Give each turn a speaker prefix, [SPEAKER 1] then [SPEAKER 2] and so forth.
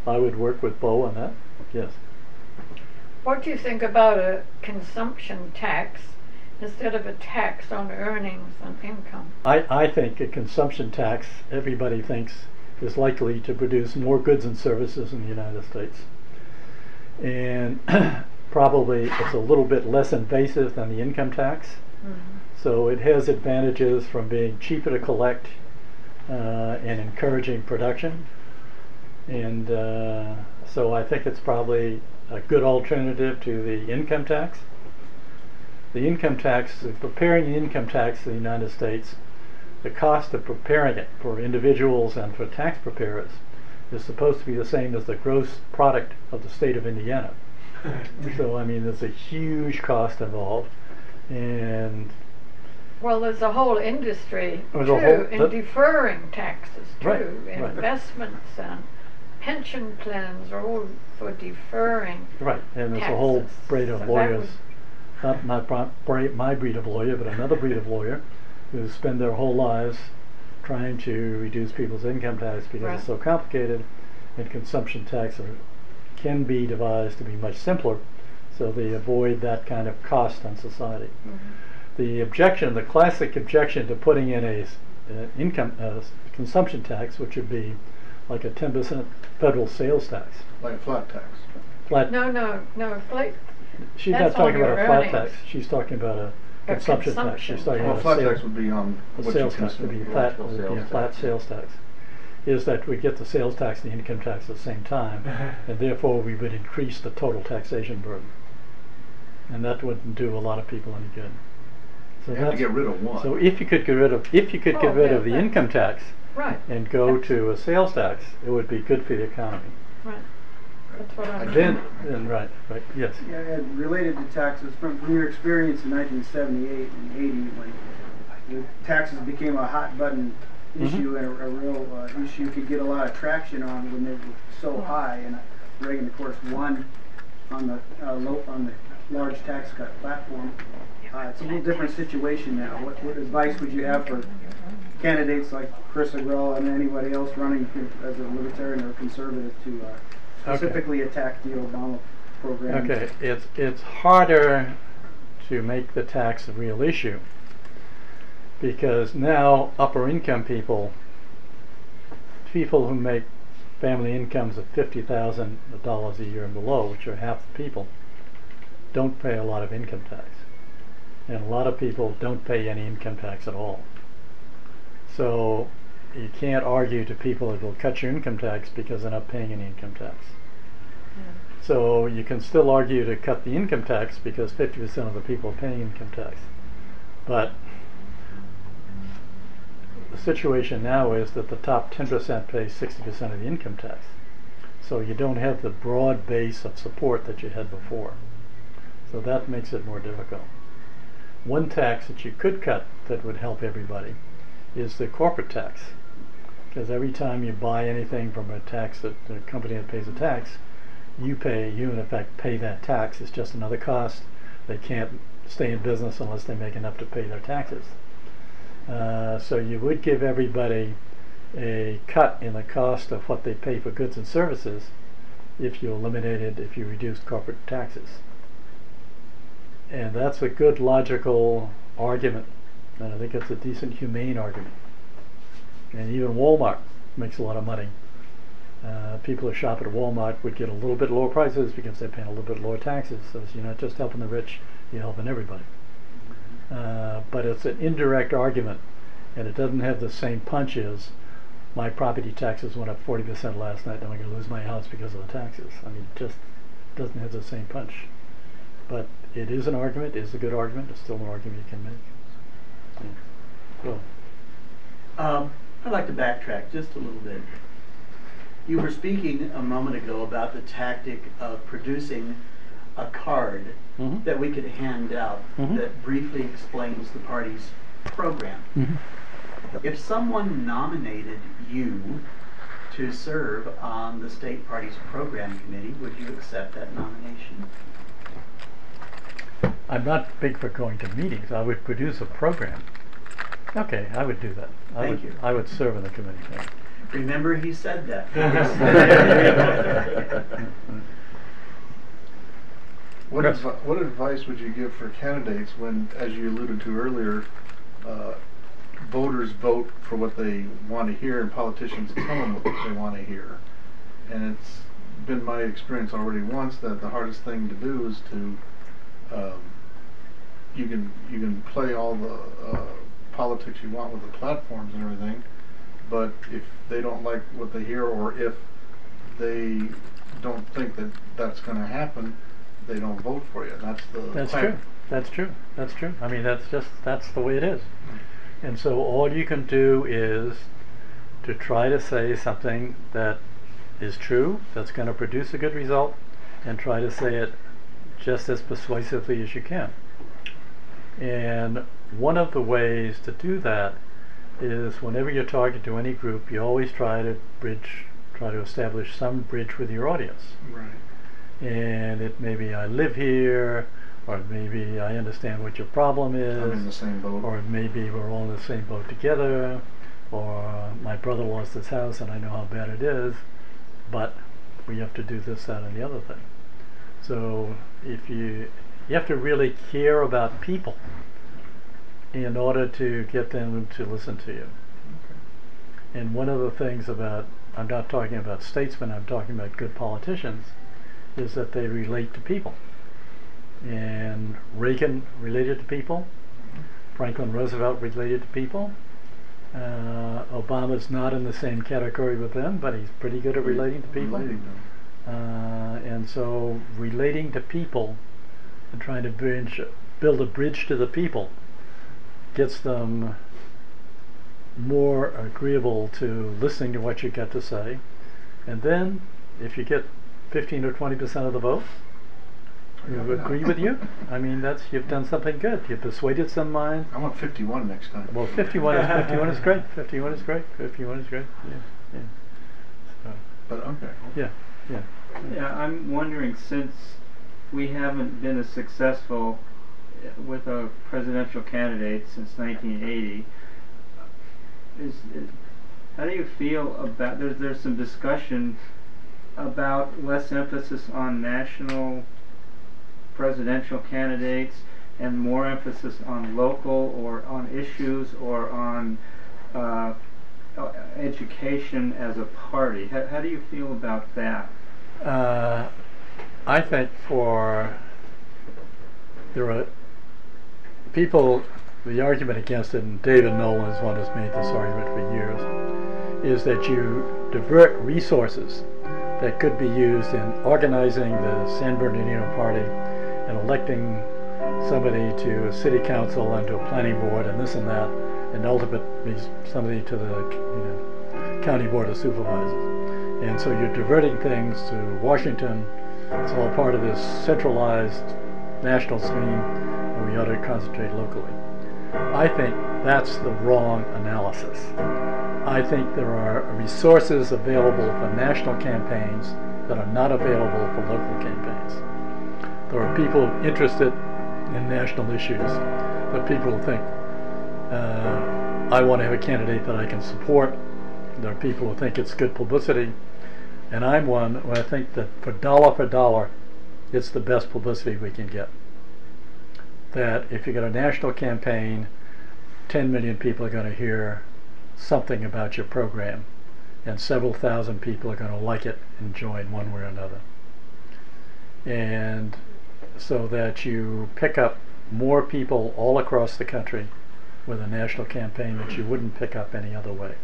[SPEAKER 1] I would work with Bo on that. Yes.
[SPEAKER 2] What do you think about a consumption tax instead of a tax on earnings and income?
[SPEAKER 1] I think a consumption tax, everybody thinks, is likely to produce more goods and services in the United States. And probably it's a little bit less invasive than the income tax. So it has advantages from being cheaper to collect and encouraging production. And so I think it's probably a good alternative to the income tax. The income tax, preparing the income tax in the United States, the cost of preparing it for individuals and for tax preparers is supposed to be the same as the gross product of the state of Indiana. So I mean, there's a huge cost involved, and
[SPEAKER 2] well, there's a whole industry too in deferring taxes too.
[SPEAKER 1] Right,
[SPEAKER 2] investments and pension plans are all for deferring.
[SPEAKER 1] Right, and there's
[SPEAKER 2] taxes.
[SPEAKER 1] a whole breed of
[SPEAKER 2] So
[SPEAKER 1] lawyers, not my breed of lawyer, but another breed of lawyer, who spend their whole lives trying to reduce people's income tax because it's so complicated, and consumption tax can be devised to be much simpler, so they avoid that kind of cost on society. The classic objection to putting in a consumption tax, which would be like a 10% federal sales tax.
[SPEAKER 3] Like a flat tax.
[SPEAKER 2] No, flat.
[SPEAKER 1] She's not talking about a flat tax. She's talking about a consumption tax. She's talking about a
[SPEAKER 3] flat tax would be on
[SPEAKER 1] a sales tax. Would be a flat sales tax. Is that we get the sales tax and the income tax at the same time, and therefore we would increase the total taxation burden, and that wouldn't do a lot of people any good. So
[SPEAKER 3] you have to get rid of one.
[SPEAKER 1] So if you could get rid of the income tax, and go to a sales tax, it would be good for the economy.
[SPEAKER 2] Right. That's what I'm
[SPEAKER 1] Then right, yes.
[SPEAKER 4] Yeah, related to taxes, from your experience in 1978 and 80, when the taxes became a hot button issue and a real issue you could get a lot of traction on when they were so high, and Reagan, of course, won on the large tax cut platform. It's a little different situation now. What advice would you have for candidates like Chris Agrella and anybody else running as a libertarian or a conservative to specifically attack the Obama program?
[SPEAKER 1] Okay, it's harder to make the tax a real issue because now upper income people who make family incomes of $50,000 a year and below, which are half the people, don't pay a lot of income tax. And a lot of people don't pay any income tax at all. So you can't argue to people that will cut your income tax because they're not paying any income tax. So you can still argue to cut the income tax because 50% of the people are paying income tax. But the situation now is that the top 10% pay 60% of the income tax. So you don't have the broad base of support that you had before. So that makes it more difficult. One tax that you could cut that would help everybody is the corporate tax. Because every time you buy anything from a company that pays a tax, you in effect pay that tax. It's just another cost. They can't stay in business unless they make enough to pay their taxes. So you would give everybody a cut in the cost of what they pay for goods and services if you reduced corporate taxes. And that's a good logical argument, and I think it's a decent humane argument. And even Walmart makes a lot of money. People who shop at Walmart would get a little bit lower prices because they're paying a little bit lower taxes. So you're not just helping the rich, you're helping everybody. But it's an indirect argument, and it doesn't have the same punch as my property taxes went up 40% last night, and I'm going to lose my house because of the taxes. I mean, it just doesn't have the same punch. But it is an argument, it is a good argument, it's still an argument you can make. So.
[SPEAKER 5] I'd like to backtrack just a little bit. You were speaking a moment ago about the tactic of producing a card that we could hand out that briefly explains the party's program. If someone nominated you to serve on the state party's program committee, would you accept that nomination?
[SPEAKER 1] I'm not big for going to meetings. I would produce a program. Okay, I would do that. I would serve in the committee.
[SPEAKER 5] Remember, he said that.
[SPEAKER 1] Chris?
[SPEAKER 3] What advice would you give for candidates when, as you alluded to earlier, voters vote for what they want to hear and politicians tell them what they want to hear? And it's been my experience already once that the hardest thing to do is to you can play all the politics you want with the platforms and everything, but if they don't like what they hear, or if they don't think that that's going to happen, they don't vote for you. That's
[SPEAKER 1] true. That's true. That's true. I mean, that's the way it is. And so all you can do is to try to say something that is true, that's going to produce a good result, and try to say it just as persuasively as you can. And one of the ways to do that is whenever you're talking to any group, you always try to establish some bridge with your audience.
[SPEAKER 3] Right.
[SPEAKER 1] And it may be, I live here, or maybe I understand what your problem is.
[SPEAKER 3] I'm in the same boat.
[SPEAKER 1] Or maybe we're all in the same boat together, or my brother lost his house and I know how bad it is, but we have to do this, that, and the other thing. So if you have to really care about people in order to get them to listen to you. And one of the things about, I'm not talking about statesmen, I'm talking about good politicians, is that they relate to people. And Reagan related to people, Franklin Roosevelt related to people, Obama's not in the same category with them, but he's pretty good at relating to people. And so relating to people and trying to build a bridge to the people gets them more agreeable to listening to what you got to say. And then if you get 15 or 20% of the vote who agree with you, I mean, you've done something good. You've persuaded some minds.
[SPEAKER 3] I want 51 next time.
[SPEAKER 1] Well, 51 is great. 51 is great. 51 is great. Yeah. So,
[SPEAKER 3] But okay.
[SPEAKER 1] yeah.
[SPEAKER 6] Yeah, I'm wondering, since we haven't been as successful with a presidential candidate since 1980, how do you feel about, there's some discussion about less emphasis on national presidential candidates and more emphasis on local or on issues or on education as a party. How do you feel about that?
[SPEAKER 1] I think there are people, the argument against it, and David Nolan is one who's made this argument for years, is that you divert resources that could be used in organizing the San Bernardino Party and electing somebody to a city council and to a planning board and this and that, and ultimately somebody to the county board of supervisors. And so you're diverting things to Washington. It's all part of this centralized national scheme, and we ought to concentrate locally. I think that's the wrong analysis. I think there are resources available for national campaigns that are not available for local campaigns. There are people interested in national issues. There are people who think, I want to have a candidate that I can support. There are people who think it's good publicity. And I'm one who I think that for dollar, it's the best publicity we can get. That if you get a national campaign, 10 million people are going to hear something about your program, and several thousand people are going to like it and join one way or another. And so that you pick up more people all across the country with a national campaign that you wouldn't pick up any other way.